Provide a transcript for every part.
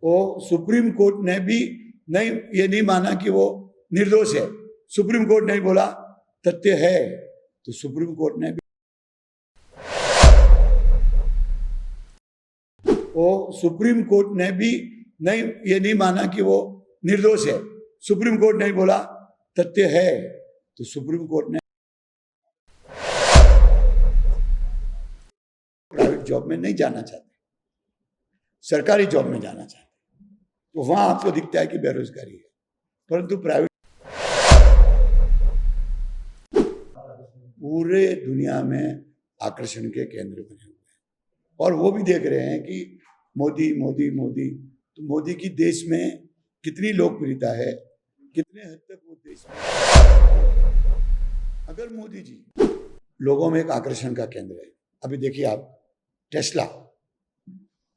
वो supreme court ने भी नहीं, ये नहीं माना कि वो निर्दोष है। सुप्रीम कोर्ट ने बोला तथ्य है, तो सुप्रीम कोर्ट ने भी वो सुप्रीम कोर्ट ने भी नहीं, ये नहीं माना कि वो निर्दोष है। सुप्रीम कोर्ट ने बोला तथ्य है, तो सुप्रीम कोर्ट ने प्राइवेट जॉब में नहीं जाना चाहते, सरकारी जॉब में जाना चाहते, तो वहां आपको दिखता है कि बेरोजगारी है, परंतु प्राइवेट पूरे दुनिया में आकर्षण के केंद्र बने हुए हैं। और वो भी देख रहे हैं कि मोदी मोदी मोदी, तो मोदी की देश में कितनी लोकप्रियता है, कितने हद तक वो देश में, अगर मोदी जी लोगों में एक आकर्षण का केंद्र है। अभी देखिए आप, टेस्ला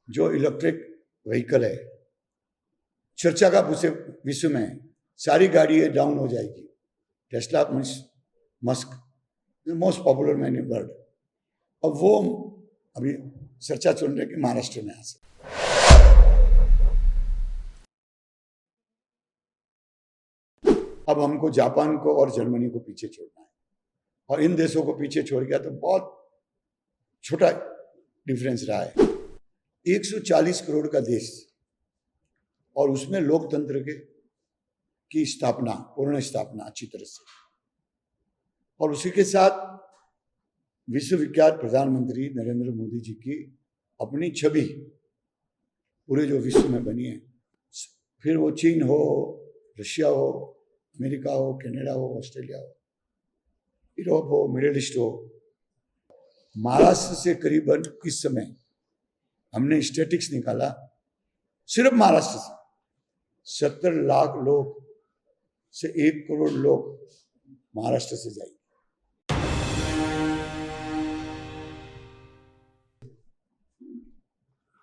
जो इलेक्ट्रिक व्हीकल है, चर्चा का पूछे विश्व में सारी गाड़ी डाउन हो जाएगी। Tesla Musk most popular man in world, अब वो अभी चर्चा चल रही है कि महाराष्ट्र में आ सकते। अब हमको जापान को और जर्मनी को पीछे छोड़ना है, और इन देशों को पीछे छोड़ गया तो बहुत छोटा डिफरेंस रहा है। 140 करोड़ का देश, और उसमें लोकतंत्र की स्थापना, पूर्ण स्थापना अच्छी तरह से, और उसी के साथ विश्वविख्यात प्रधानमंत्री नरेंद्र मोदी जी की अपनी छवि पूरे जो विश्व में बनी है, फिर वो चीन हो, रशिया हो, अमेरिका हो, कनाडा हो, ऑस्ट्रेलिया हो, यूरोप हो, मिडिल ईस्ट हो। महाराष्ट्र से करीबन इस समय हमने स्टैटिस्टिक्स निकाला, सिर्फ महाराष्ट्र से 70 लाख लोग से 1 करोड़ लोग महाराष्ट्र से जाएंगे।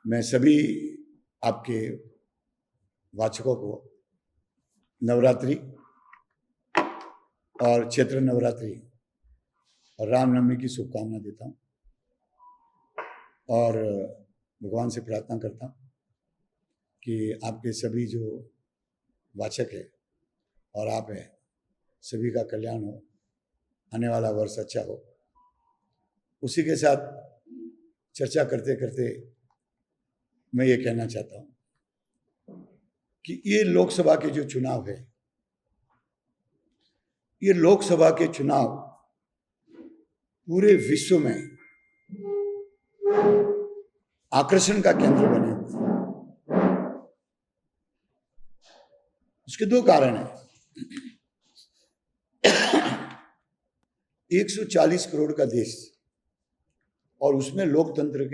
मैं सभी आपके वाचकों को नवरात्रि और चैत्र नवरात्रि और रामनवमी की शुभकामना देता हूँ, और भगवान से प्रार्थना करता हूँ कि आपके सभी जो वाचक है और आप हैं, सभी का कल्याण हो, आने वाला वर्ष अच्छा हो। उसी के साथ चर्चा करते करते मैं ये कहना चाहता हूँ कि ये लोकसभा के जो चुनाव है, ये लोकसभा के चुनाव पूरे विश्व में आकर्षण का केंद्र बने हुए हैं। उसके दो कारण हैं। 140 करोड़ का देश, और उसमें लोकतंत्र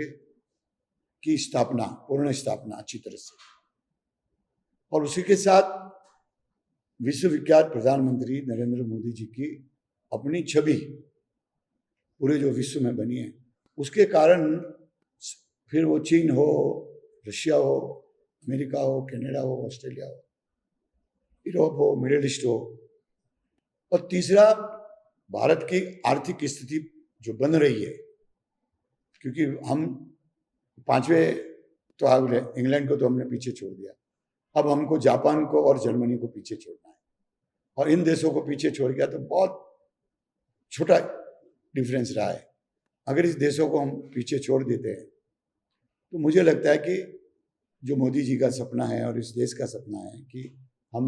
की स्थापना, पूर्ण स्थापना अच्छी तरह से, और उसी के साथ विश्वविख्यात प्रधानमंत्री नरेंद्र मोदी जी की अपनी छवि पूरे जो विश्व में बनी है, उसके कारण फिर वो चीन हो, रशिया हो, अमेरिका हो, कनाडा हो, ऑस्ट्रेलिया हो, यूरोप हो, मिडिल ईस्ट हो, और तीसरा भारत की आर्थिक स्थिति जो बन रही है, क्योंकि हम 5वें तो आ गए, इंग्लैंड को तो हमने पीछे छोड़ दिया, अब हमको जापान को और जर्मनी को पीछे छोड़ना है, और इन देशों को पीछे छोड़ गया तो बहुत छोटा डिफरेंस रहा है। अगर इस देशों को हम पीछे छोड़ देते हैं तो मुझे लगता है कि जो मोदी जी का सपना है और इस देश का सपना है कि हम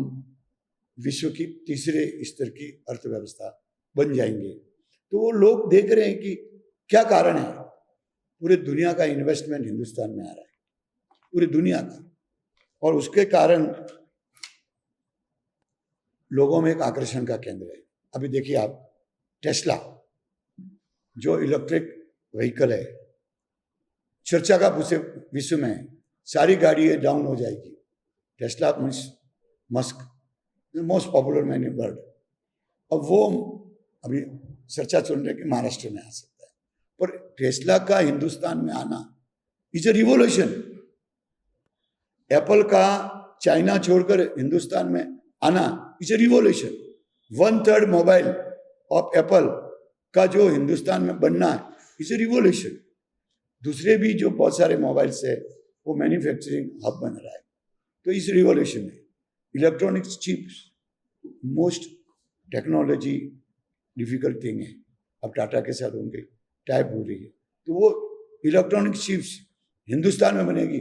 विश्व की तीसरे स्तर की अर्थव्यवस्था बन जाएंगे, तो वो लोग देख रहे हैं कि क्या कारण है। पूरे दुनिया का इन्वेस्टमेंट हिंदुस्तान में आ रहा है, पूरी दुनिया का, और उसके कारण लोगों में एक आकर्षण का केंद्र है। अभी देखिए आप, टेस्ला जो इलेक्ट्रिक व्हीकल है, चर्चा का पूछे विश्व में सारी गाड़ी डाउन हो जाएगी। Tesla Musk most popular man in world, अब वो अभी चर्चा चल रही है कि महाराष्ट्र में आ सकता है, पर टेस्ला का हिंदुस्तान में आना इज अ रिवॉल्यूशन। एप्पल का चाइना छोड़कर हिंदुस्तान में आना is a revolution. 1/3 mobile of Apple का जो हिंदुस्तान में बनना है इज अ रिवॉल्यूशन। दूसरे भी जो बहुत सारे मोबाइल्स है वो मैन्युफैक्चरिंग हब बन रहा है। तो इस रिवॉल्यूशन में electronics chips most technology difficult thing है। अब टाटा के साथ उनकी टाइप हो रही है, तो वो इलेक्ट्रॉनिक चिप्स हिंदुस्तान में बनेगी।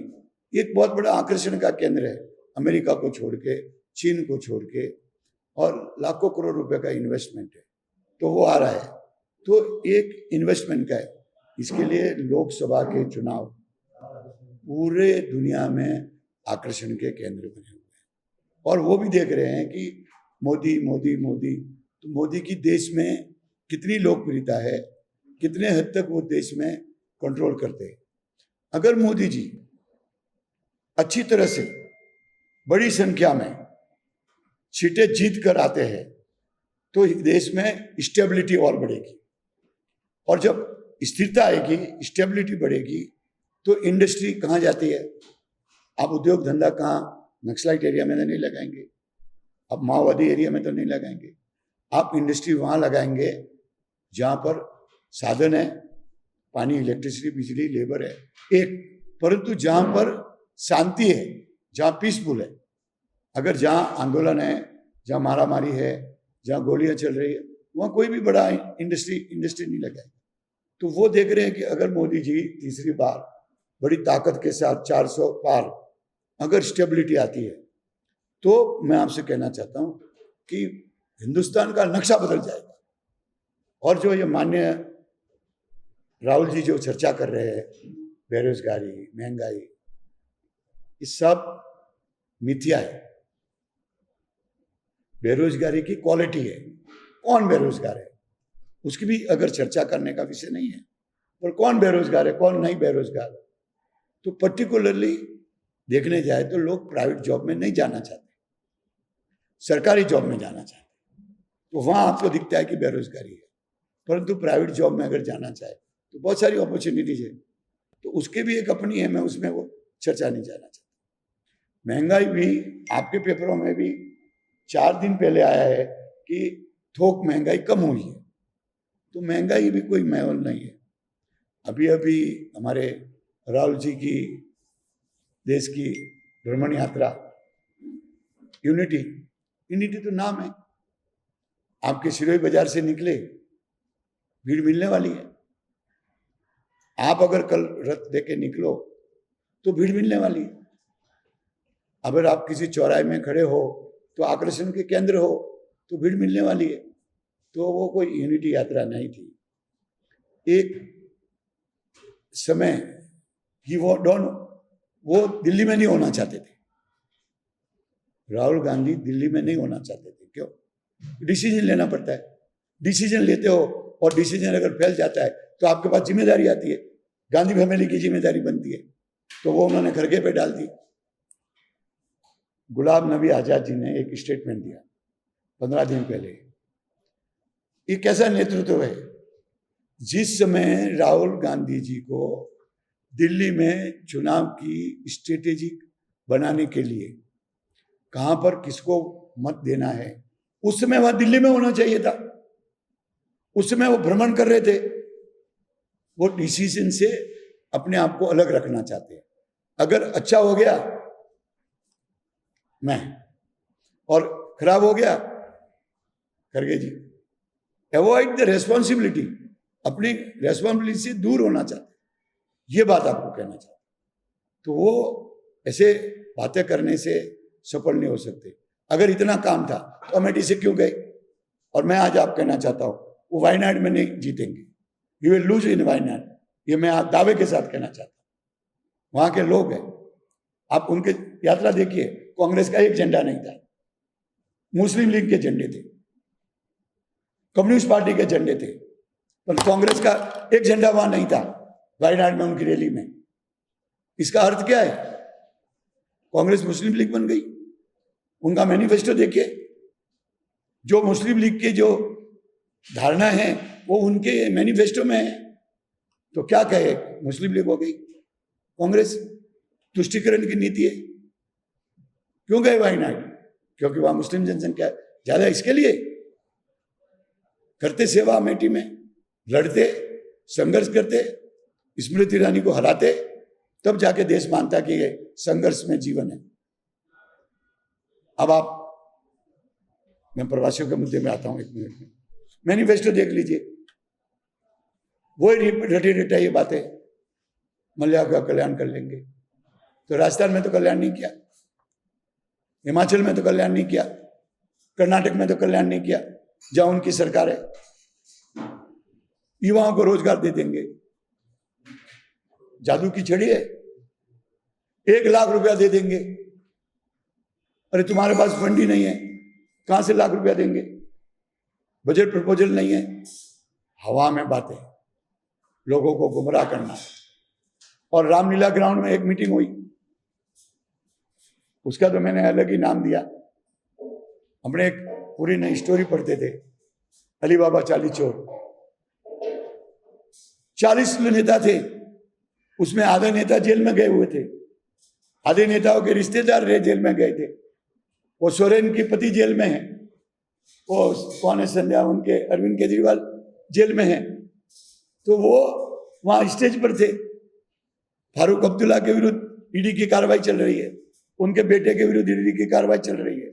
एक बहुत बड़ा आकर्षण का केंद्र है, अमेरिका को छोड़ के, चीन को छोड़ के, और लाखों करोड़ रुपए का इन्वेस्टमेंट है, तो वो आ रहा है। तो एक इन्वेस्टमेंट का है। इसके लिए लोकसभा के चुनाव पूरे दुनिया में आकर्षण के केंद्र बने हुए हैं, और वो भी देख रहे हैं कि मोदी मोदी मोदी। तो मोदी की देश में कितनी लोकप्रियता है, कितने हद तक वो देश में कंट्रोल करते हैं। अगर मोदी जी अच्छी तरह से बड़ी संख्या में सीटें जीत कर आते हैं तो देश में स्टेबिलिटी और बढ़ेगी, और जब स्थिरता आएगी, स्टेबिलिटी बढ़ेगी, तो इंडस्ट्री कहाँ जाती है? आप उद्योग धंधा कहाँ? नक्सलाइट एरिया में तो नहीं लगाएंगे, आप माओवादी एरिया में तो नहीं लगाएंगे। आप इंडस्ट्री वहाँ लगाएंगे जहाँ पर साधन है, पानी, इलेक्ट्रिसिटी, बिजली, लेबर है एक, परंतु जहाँ पर शांति है, जहाँ पीसफुल है। अगर जहाँ आंदोलन है, जहाँ मारामारी है, जहाँ गोलियां चल रही है, वहाँ कोई भी बड़ा इंडस्ट्री नहीं लगाएगा। तो वो देख रहे हैं कि अगर मोदी जी तीसरी बार बड़ी ताकत के साथ 400 पार अगर स्टेबिलिटी आती है, तो मैं आपसे कहना चाहता हूँ कि हिंदुस्तान का नक्शा बदल जाएगा। और जो ये माननीय राहुल जी जो चर्चा कर रहे हैं, बेरोजगारी, महंगाई, ये सब मिथ्या है। बेरोजगारी की क्वालिटी है, कौन बेरोजगार है उसकी भी अगर चर्चा करने का विषय नहीं है, पर कौन बेरोजगार है, कौन नहीं बेरोजगार है। तो पर्टिकुलरली देखने जाए तो लोग प्राइवेट जॉब में नहीं जाना चाहते, सरकारी जॉब में जाना चाहते, तो वहां आपको दिखता है कि बेरोजगारी है। परंतु प्राइवेट जॉब में अगर जाना चाहे तो बहुत सारी अपॉर्चुनिटीज है, तो उसके भी एक अपनी है, मैं उसमें वो चर्चा नहीं जाना चाहता। महंगाई भी आपके पेपरों में भी 4 दिन पहले आया है कि थोक महंगाई कम हुई है, तो महंगाई भी कोई माहौल नहीं है। अभी अभी हमारे राहुल जी की देश की भ्रमण यात्रा, यूनिटी तो नाम है, आपके सिरोही बाजार से निकले, भीड़ मिलने वाली है। आप अगर कल रथ लेके निकलो तो भीड़ मिलने वाली है। अगर आप किसी चौराहे में खड़े हो तो आकर्षण के केंद्र हो तो भीड़ मिलने वाली है। तो वो कोई यूनिटी यात्रा नहीं थी। एक समय ही वो दिल्ली में नहीं होना चाहते थे। राहुल गांधी दिल्ली में नहीं होना चाहते थे। क्यों? डिसीजन लेना पड़ता है, डिसीजन लेते हो और डिसीजन अगर फैल जाता है तो आपके पास जिम्मेदारी आती है, गांधी फैमिली की जिम्मेदारी बनती है, तो वो उन्होंने खरगे पे डाल दी। गुलाम नबी आजाद जी ने एक स्टेटमेंट दिया 15 दिन पहले। ये कैसा नेतृत्व है? जिस समय राहुल गांधी जी को दिल्ली में चुनाव की स्ट्रेटेजी बनाने के लिए कहां पर किसको मत देना है, उस समय वह दिल्ली में होना चाहिए था। उस समय वो भ्रमण कर रहे थे। वो डिसीजन से अपने आप को अलग रखना चाहते हैं। अगर अच्छा हो गया मैं, और खराब हो गया खरगे जी। अवॉइड द रेस्पॉन्सिबिलिटी, अपनी रेस्पॉन्सिबिलिटी से दूर होना चाहते, ये बात आपको कहना चाहते। तो वो ऐसे बातें करने से सफल नहीं हो सकते। अगर इतना काम था तो अमेठी से क्यों गए? और मैं आज आप कहना चाहता हूं वो वायनाड में नहीं जीतेंगे, you will lose in Wayanad. ये मैं आप दावे के साथ कहना चाहता हूं। वहां के लोग हैं, आप उनके यात्रा देखिए, कांग्रेस का एक झंडा नहीं था, मुस्लिम लीग के झंडे थे, कम्युनिस्ट पार्टी के झंडे थे, पर कांग्रेस का एक झंडा वहां नहीं था वायनाड में उनकी रैली में। इसका अर्थ क्या है? कांग्रेस मुस्लिम लीग बन गई। उनका मैनिफेस्टो देखिए, जो मुस्लिम लीग के जो धारणा है वो उनके मैनिफेस्टो में है। तो क्या कहे, मुस्लिम लीग हो गई। कांग्रेस तुष्टीकरण की नीति है। क्यों गए वायनाड? क्योंकि वहां मुस्लिम जनसंख्या ज्यादा, इसके लिए करते सेवा अमेठी में, लड़ते, संघर्ष करते, स्मृति ईरानी को हराते, तब जाके देश मानता कि ये संघर्ष में जीवन है। अब आप, मैं प्रवासियों के मुद्दे में आता हूं 1 मिनट में। मैनिफेस्टो देख लीजिए, वही रटी रटाई बातें, मलया का कल्याण कर लेंगे। तो राजस्थान में तो कल्याण नहीं किया, हिमाचल में तो कल्याण नहीं किया, कर्नाटक में तो कल्याण नहीं किया, जहां उनकी सरकार है। युवाओं को रोजगार दे देंगे, जादू की छड़ी है, 1 लाख रुपया दे देंगे। अरे तुम्हारे पास फंड ही नहीं है, कहां से लाख रुपया देंगे? बजट प्रपोजल नहीं है, हवा में बातें, लोगों को गुमराह करना। और रामलीला ग्राउंड में एक मीटिंग हुई, उसका तो मैंने अलग ही नाम दिया। हमने एक पूरी नई स्टोरी पढ़ते थे, अली बाबा 40 चोर। 40 नेता थे, उसमें आधे नेता जेल में गए हुए थे, आधे नेताओं के रिश्तेदार रहे जेल में गए थे। वो सोरेन की पति जेल में है, वो कौन है संध्या, उनके अरविंद केजरीवाल जेल में है। तो वो वहां स्टेज पर थे। फारूक अब्दुल्ला के विरुद्ध ईडी की कार्रवाई चल रही है, उनके बेटे के विरुद्ध ईडी की कार्रवाई चल रही है,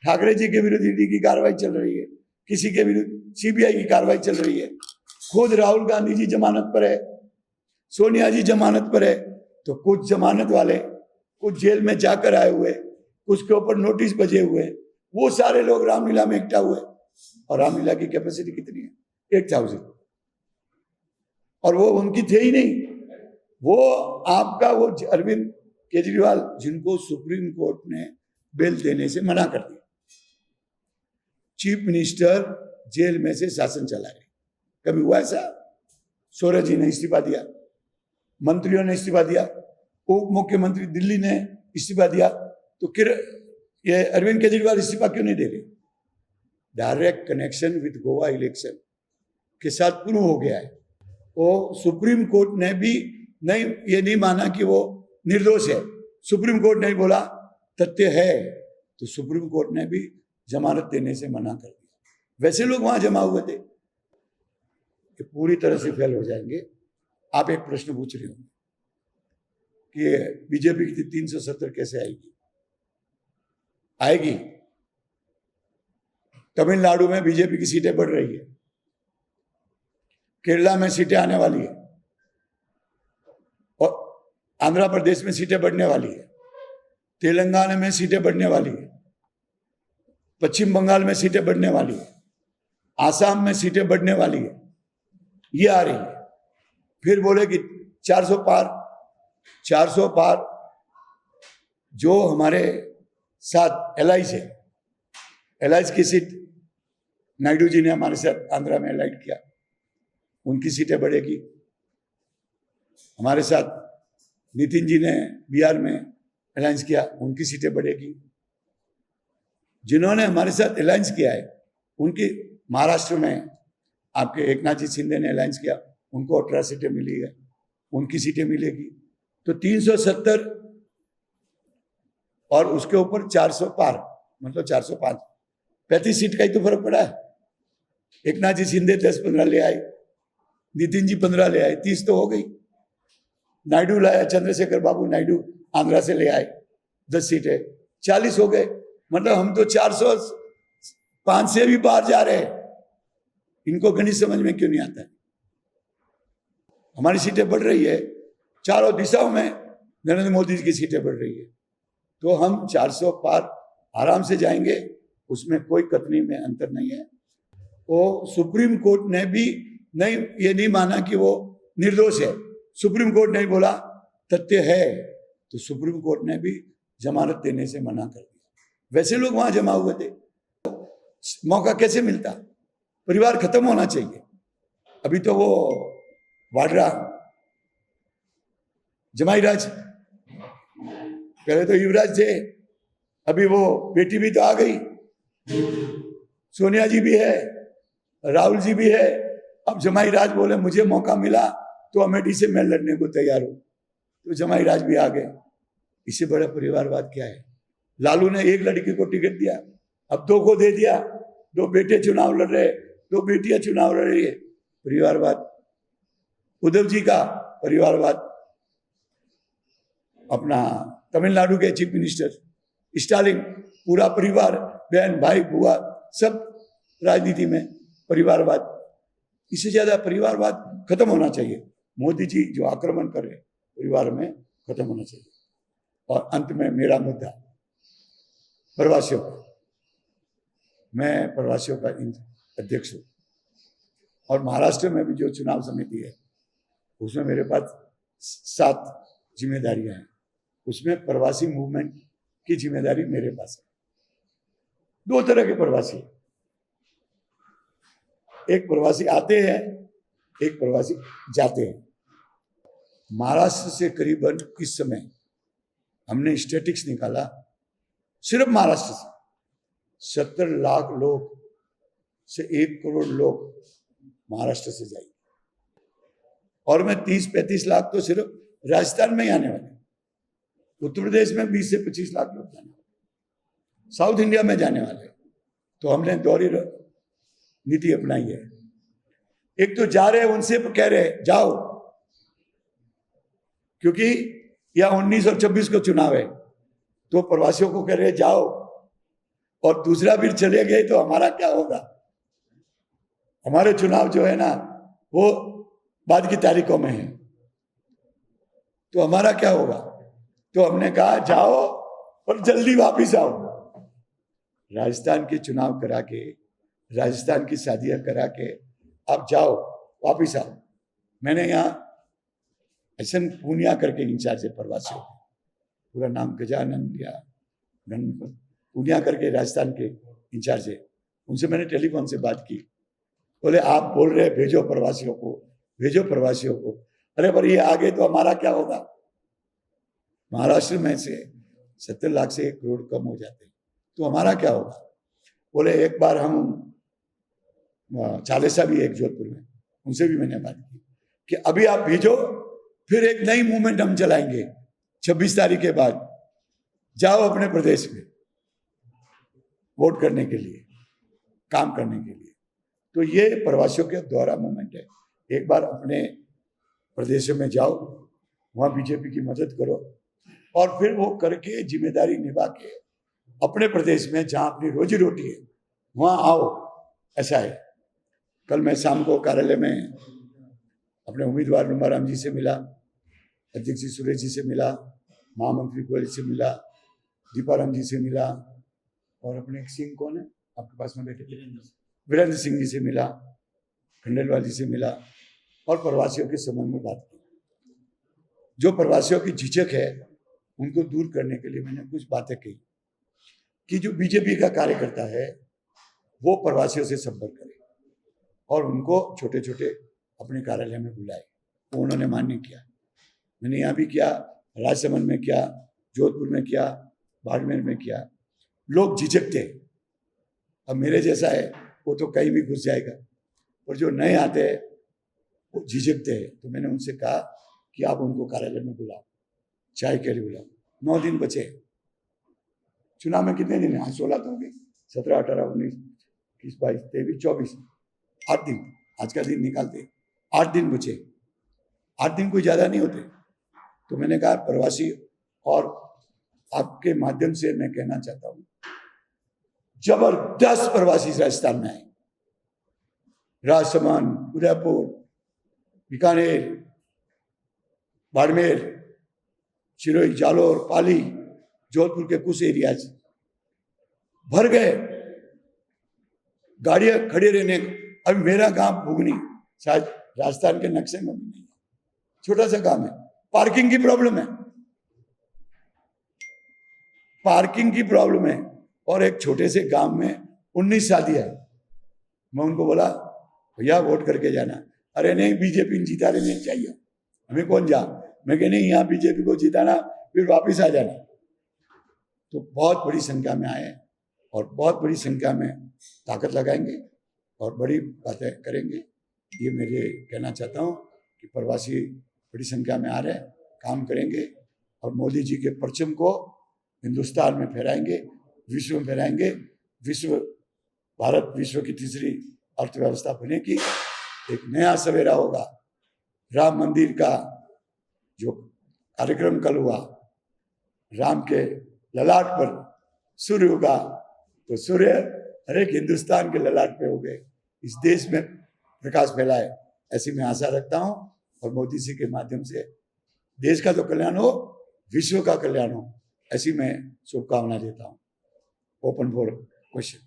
ठाकरे जी के विरुद्ध ईडी की कार्रवाई चल रही है, किसी के विरुद्ध सीबीआई की कार्रवाई चल रही है। खुद राहुल गांधी जी जमानत पर है, सोनिया जी जमानत पर है। तो कुछ जमानत वाले, कुछ जेल में जाकर आए हुए, कुछ के ऊपर नोटिस बजे हुए, वो सारे लोग रामलीला में इकट्ठा हुए। और रामलीला की कैपेसिटी कितनी है? 8000। और वो उनकी थे ही नहीं, वो आपका वो अरविंद केजरीवाल, जिनको सुप्रीम कोर्ट ने बेल देने से मना कर दिया। चीफ मिनिस्टर जेल में से शासन चला रहे, कभी हुआ ऐसा? सूरज जी ने इस्तीफा दिया, मंत्रियों ने इस्तीफा दिया, उप मुख्यमंत्री दिल्ली ने इस्तीफा दिया, तो फिर ये अरविंद केजरीवाल इस्तीफा क्यों नहीं दे रहे? Direct connection with Goa election के साथ प्रूव हो गया है। वो सुप्रीम कोर्ट ने भी नहीं, ये नहीं माना कि वो निर्दोष है। सुप्रीम कोर्ट ने बोला तथ्य है, तो सुप्रीम कोर्ट ने भी जमानत देने से मना कर दिया। वैसे लोग वहां जमा हुए थे कि पूरी तरह से फेल हो जाएंगे। आप एक प्रश्न पूछ रहे होंगे कि बीजेपी की 370 कैसे आएगी? आएगी। तमिलनाडु में बीजेपी की सीटें बढ़ रही है, केरला में सीटें आने वाली है, और आंध्र प्रदेश में सीटें बढ़ने वाली है, तेलंगाना में सीटें बढ़ने वाली है, पश्चिम बंगाल में सीटें बढ़ने वाली है, आसाम में सीटें बढ़ने वाली है, ये आ रही है। फिर बोले कि 400 पार, 400 पार। जो हमारे साथ एलाइज है, एलाइज की सीट नायडू जी ने हमारे साथ आंध्र में एलाइड किया, उनकी सीटें बढ़ेगी। हमारे साथ नितिन जी ने बिहार में अलायंस किया, उनकी सीटें बढ़ेगी। जिन्होंने हमारे साथ अलायंस किया है, उनकी महाराष्ट्र में आपके एकनाथ जी शिंदे ने अलायंस किया, उनको 18 सीटें मिली है, उनकी सीटें मिलेगी। तो 370 और उसके ऊपर 400 पार, मतलब 405, 35 सीट का ही तो फर्क पड़ा है। एकनाथ जी शिंदे 10-15 ले आए, नितिन जी 15 ले आए, 30 तो हो गई। नायडू लाया, चंद्रशेखर बाबू नायडू आंध्रा से ले आए, 10 सीटें, 40 हो गए। मतलब हम तो 405 से भी पार जा रहे हैं। इनको गणित समझ में क्यों नहीं आता है? हमारी सीटें बढ़ रही है, चारों दिशाओं में नरेंद्र मोदी जी की सीटें बढ़ रही है, तो हम 400 पार आराम से जाएंगे, उसमें कोई कतनी में अंतर नहीं है। वो सुप्रीम कोर्ट ने भी नहीं, ये नहीं माना कि वो निर्दोष है। सुप्रीम कोर्ट ने बोला तथ्य है, तो सुप्रीम कोर्ट ने भी जमानत देने से मना कर दिया। वैसे लोग वहां जमा हुए थे, मौका कैसे मिलता? परिवार खत्म होना चाहिए। अभी तो वो वाड्रा, जमाई राज, पहले तो युवराज थे, अभी वो बेटी भी तो आ गई, सोनिया जी भी है, राहुल जी भी है। अब जमाई राज बोले मुझे मौका मिला तो अमेठी से मैं लड़ने को तैयार हूं, तो जमाई राज भी आ गए। इससे बड़ा परिवारवाद क्या है? लालू ने एक लड़की को टिकट दिया, अब 2 को दे दिया, 2 बेटे चुनाव लड़ रहे, 2 बेटियां चुनाव लड़ रही है। परिवारवाद। उद्धव जी का परिवारवाद। अपना तमिलनाडु के चीफ मिनिस्टर स्टालिन पूरा परिवार, बहन भाई बुआ, सब राजनीति में परिवारवाद, इससे ज्यादा परिवारवाद खत्म होना चाहिए। मोदी जी जो आक्रमण कर रहे परिवार में, खत्म होना चाहिए। और अंत में मेरा मुद्दा प्रवासियों का, मैं प्रवासियों का अध्यक्ष हूँ और महाराष्ट्र में भी जो चुनाव समिति है उसमें मेरे पास 7 जिम्मेदारियां हैं। उसमें प्रवासी मूवमेंट की जिम्मेदारी मेरे पास है। 2 तरह के प्रवासी, एक प्रवासी आते हैं, एक प्रवासी जाते हैं। महाराष्ट्र से करीबन इस समय हमने स्टैटिस्टिक्स निकाला, सिर्फ महाराष्ट्र से 70 लाख लोग से 1 करोड़ लोग महाराष्ट्र से जाएंगे और मैं 30-35 लाख तो सिर्फ राजस्थान में ही आने वाले, उत्तर प्रदेश में 20 से 25 लाख लोग जाने वाले, साउथ इंडिया में जाने वाले। तो हमने दोहरी नीति अपनाई है। एक तो जा रहे हैं, उनसे कह रहे जाओ, क्योंकि या 19 और 26 को चुनाव है, तो प्रवासियों को कह रहे जाओ, और दूसरा भी चले गए तो हमारा क्या होगा? हमारे चुनाव जो है ना वो बाद की तारीखों में है, तो हमारा क्या होगा? तो हमने कहा जाओ और जल्दी वापिस आओ। राजस्थान के चुनाव करा के, राजस्थान की शादियां करा के आप जाओ, वापिस आओ। मैंने यहाँ एसएन पूनिया करके इंचार्ज है प्रवासियों, पूरा नाम गजानन या गणपत पूनिया करके राजस्थान के इंचार्ज है, उनसे मैंने टेलीफोन से बात की। बोले आप बोल रहे भेजो प्रवासियों को, भेजो प्रवासियों को। अरे पर ये आगे तो हमारा क्या होगा? महाराष्ट्र में से 70 लाख से 1 करोड़ कम हो जाते, तो हमारा क्या होगा? बोले एक बार हम चालेसा भी एक जोधपुर में, उनसे भी मैंने बात की कि अभी आप भेजो, फिर एक नई मूवमेंट हम चलाएंगे 26 तारीख के बाद, जाओ अपने प्रदेश में वोट करने के लिए, काम करने के लिए। तो ये प्रवासियों के द्वारा मूवमेंट है। एक बार अपने प्रदेशों में जाओ, वहां बीजेपी की मदद करो और फिर वो करके जिम्मेदारी निभा के अपने प्रदेश में जहां अपनी रोजी रोटी है वहां आओ, ऐसा है। कल मैं शाम को कार्यालय में अपने उम्मीदवार नुमाराम जी से मिला, अध्यक्ष जी सुरेश जी से मिला, महामंत्री गोयल से मिला, दीपाराम जी से मिला, और अपने एक सिंह कौन है आपके पास में बैठे, वीरेंद्र सिंह जी से मिला, खंडेलवाल जी से मिला, और प्रवासियों के संबंध में बात की। जो प्रवासियों की झिझक है उनको दूर करने के लिए मैंने कुछ बातें कही कि जो बीजेपी का कार्यकर्ता है वो प्रवासियों से संपर्क करे और उनको छोटे छोटे अपने कार्यालय में बुलाए। तो उन्होंने मान्य किया। मैंने यहाँ भी किया, राजसमंद में किया, जोधपुर में किया, बाड़मेर में किया। लोग झिझकते, अब मेरे जैसा है वो तो कहीं भी घुस जाएगा, और जो नए आते हैं वो झिझकते हैं। तो मैंने उनसे कहा कि आप उनको कार्यालय में बुलाओ, चाय के लिए बुलाओ। 9 दिन बचे चुनाव में, कितने दिन है? आज 16 तो हो गई, 17, 18, 19, 21, 22, 23, 24, 8 दिन। आज का दिन निकालते 8 दिन बचे। 8 दिन कोई ज्यादा नहीं होते। तो मैंने कहा प्रवासी, और आपके माध्यम से मैं कहना चाहता हूं, जबरदस्त प्रवासी राजस्थान में आए। राजसमंद, उदयपुर, बीकानेर, बाड़मेर, सिरोही, जालोर, पाली, जोधपुर के कुछ एरियाज भर गए, गाड़ियां खड़ी रहने। अभी मेरा गांव भुगनी शायद राजस्थान के नक्शे में भी नहीं, छोटा सा गांव है, पार्किंग की प्रॉब्लम है, पार्किंग की प्रॉब्लम है। और एक छोटे से गांव में 19 शादियां है। मैं उनको बोला भैया वोट करके जाना। अरे नहीं, बीजेपी जीता रहे, नहीं चाहिए हमें, कौन जा। मैं कह नहीं, यहाँ बीजेपी को जिताना फिर वापिस आ जाना। तो बहुत बड़ी संख्या में आए और बहुत बड़ी संख्या में ताकत लगाएंगे और बड़ी बातें करेंगे। ये मेरे कहना चाहता हूँ कि प्रवासी बड़ी संख्या में आ रहे हैं, काम करेंगे और मोदी जी के परचम को हिंदुस्तान में फहराएंगे, विश्व में फहराएंगे। भारत विश्व की तीसरी अर्थव्यवस्था बनेगी। एक नया सवेरा होगा। राम मंदिर का जो कार्यक्रम कल हुआ, राम के ललाट पर सूर्य उगा तो सूर्य हर एक हिंदुस्तान के ललाट पे हो गए, इस देश में प्रकाश फैलाए, ऐसी मैं आशा रखता हूं। और मोदी जी के माध्यम से देश का तो कल्याण हो, विश्व का कल्याण हो, ऐसी मैं शुभकामना देता हूं। Open for question.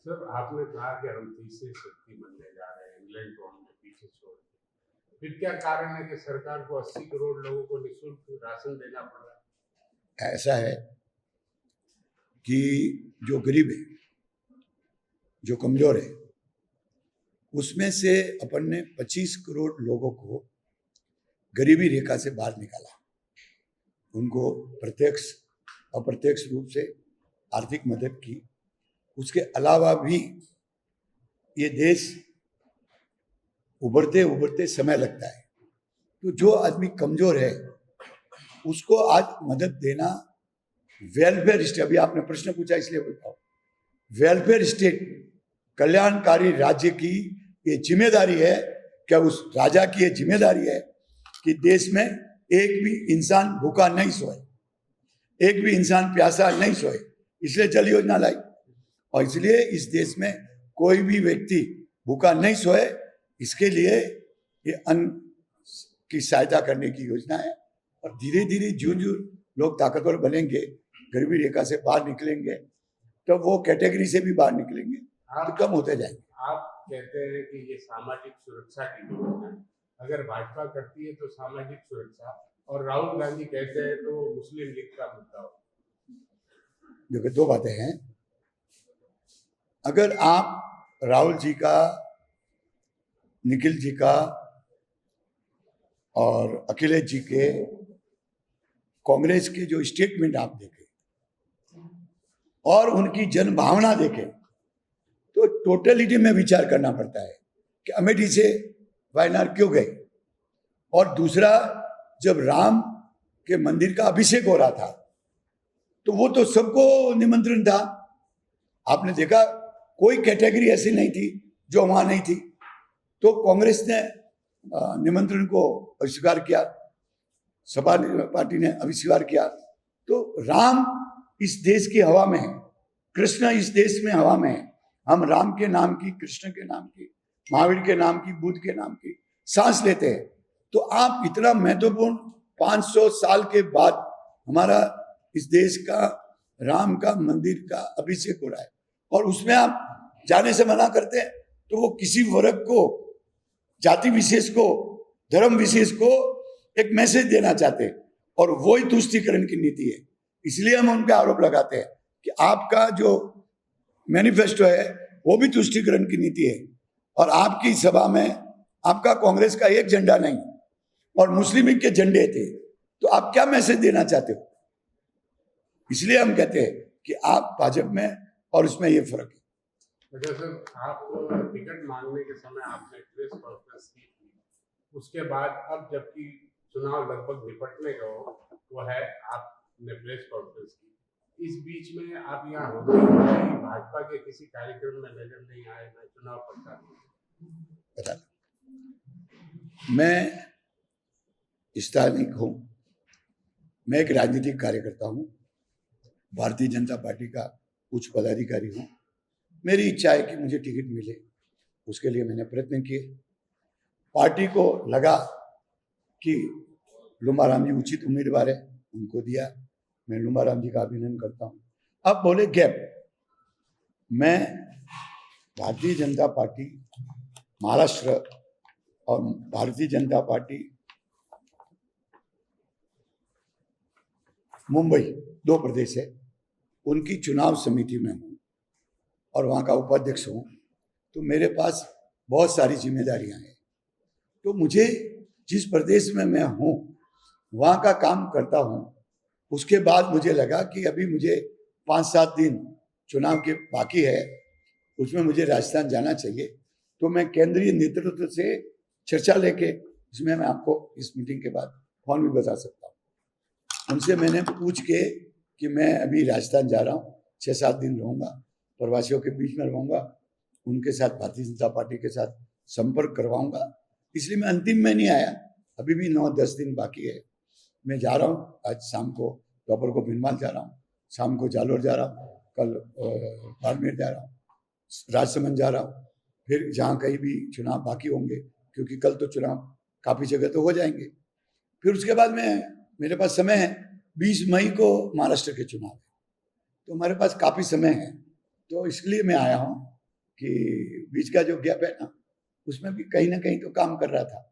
सर, आपने कहा कि हम तीसरी शक्ति बनने जा रहे हैं, इंग्लैंड को हमने पीछे छोड़ दिया, फिर क्या कारण है कि सरकार को 80 करोड़ लोगों को निःशुल्क राशन देना पड़ रहा है? ऐसा है कि जो गरीब है, जो कमजोर है, उसमें से अपन ने 25 करोड़ लोगों को गरीबी रेखा से बाहर निकाला, उनको प्रत्यक्ष अप्रत्यक्ष रूप से आर्थिक मदद की। उसके अलावा भी ये देश उभरते उभरते समय लगता है, तो जो आदमी कमजोर है उसको आज मदद देना, वेलफेयर स्टेट, अभी आपने प्रश्न पूछा इसलिए बोलता हूं, वेलफेयर स्टेट, कल्याणकारी राज्य की ये जिम्मेदारी है। क्या उस राजा की ये जिम्मेदारी है कि देश में एक भी इंसान भूखा नहीं सोए, एक भी इंसान प्यासा नहीं सोए, इसलिए जल योजना लाई। और इसलिए इस देश में कोई भी व्यक्ति भूखा नहीं सोए, इसके लिए ये अन्न की सहायता करने की योजना है। और धीरे धीरे जो जो लोग ताकतवर बनेंगे, गरीबी रेखा से बाहर निकलेंगे, तो वो कैटेगरी से भी बाहर निकलेंगे, तो कम होते जाएंगे। आप कहते हैं कि ये सामाजिक सुरक्षा की योजना है, अगर भाजपा करती है तो सामाजिक सुरक्षा, और राहुल गांधी कहते हैं तो मुस्लिम लीग का मुद्दा हो। देखो, दो बातें हैं। अगर आप राहुल जी का, निखिल जी का और अखिलेश जी के, कांग्रेस के जो स्टेटमेंट आप देखें और उनकी जन भावना देखें, तो टोटलिटी में विचार करना पड़ता है कि अमेठी से वायनाड क्यों गए। और दूसरा, जब राम के मंदिर का अभिषेक हो रहा था तो वो तो सबको निमंत्रण था। आपने देखा कोई कैटेगरी ऐसी नहीं थी जो वहां नहीं थी, तो कांग्रेस ने निमंत्रण को अस्वीकार किया, सपा पार्टी ने अस्वीकार किया। तो राम इस देश की हवा में है, कृष्ण इस देश में हवा में है। हम राम के नाम की, कृष्ण के नाम की, महावीर के नाम की, बुद्ध के नाम की सांस लेते हैं। तो आप इतना महत्वपूर्ण 500 साल के बाद हमारा इस देश का राम का मंदिर का अभिषेक हो रहा है और उसमें आप जाने से मना करते हैं, तो वो किसी वर्ग को, जाति विशेष को, धर्म विशेष को एक मैसेज देना चाहते हैं, और वही तुष्टीकरण की नीति है। इसलिए हम उन पर आरोप लगाते हैं कि आपका जो मैनिफेस्टो है वो भी तुष्टीकरण की नीति है, और आपकी सभा में आपका कांग्रेस का एक झंडा नहीं और मुस्लिम लीग के झंडे थे, तो आप क्या मैसेज देना चाहते हो? इसलिए हम कहते हैं कि आप भाजपा में और उसमें ये फर्क है। अच्छा सर, आप टिकट मांगने के समय आपने प्रेस कॉन्फ्रेंस की थी, उसके बाद अब जबकि चुनाव लगभग निपटने का वो है, आपने प्रेस कॉन्फ्रेंस की। इस बीच में आप यहाँ होते ही भाजपा के किसी कार्यक्रम में नजर नहीं आए, ना चुनाव प्रचार। मैं स्थानिक हूँ, मैं एक राजनीतिक कार्यकर्ता हूँ, भारतीय जनता पार्टी का उच्च पदाधिकारी हूँ। मेरी इच्छा है कि मुझे टिकट मिले, उसके लिए मैंने प्रयत्न किए। पार्टी को लगा कि लुम्बाराम जी उचित उम्मीदवार है, उनको दिया। मैं लुम्बाराम जी का अभिनंदन करता हूँ। अब बोले गैप, मैं भारतीय जनता पार्टी महाराष्ट्र और भारतीय जनता पार्टी मुंबई, दो प्रदेश है, उनकी चुनाव समिति में हूँ और वहाँ का उपाध्यक्ष हूँ। तो मेरे पास बहुत सारी जिम्मेदारियाँ हैं। तो मुझे जिस प्रदेश में मैं हूँ वहाँ का काम करता हूँ। उसके बाद मुझे लगा कि अभी मुझे 5-7 दिन चुनाव के बाकी है, उसमें मुझे राजस्थान जाना चाहिए। तो मैं केंद्रीय नेतृत्व से चर्चा लेके, इसमें मैं आपको इस मीटिंग के बाद फोन भी बता सकता हूँ, उनसे मैंने पूछ के कि मैं अभी राजस्थान जा रहा हूँ, 6-7 दिन रहूँगा, प्रवासियों के बीच में रहूँगा, उनके साथ भारतीय जनता पार्टी के साथ संपर्क करवाऊँगा। इसलिए मैं अंतिम में नहीं आया, अभी भी 9-10 दिन बाकी है। मैं जा रहा हूँ, आज शाम को दोपहर को भिनमाल जा रहा हूँ, शाम को जालोर जा रहा हूँ, कल बाड़मेर जा रहा हूँ, राजसमंद जा रहा हूँ, फिर जहाँ कहीं भी चुनाव बाकी होंगे, क्योंकि कल तो चुनाव काफ़ी जगह तो हो जाएंगे। फिर उसके बाद में मेरे पास समय है, 20 मई को महाराष्ट्र के चुनाव है, तो हमारे पास काफ़ी समय है। तो इसलिए मैं आया हूँ कि बीच का जो गैप है ना, उसमें भी कहीं ना कहीं तो काम कर रहा था।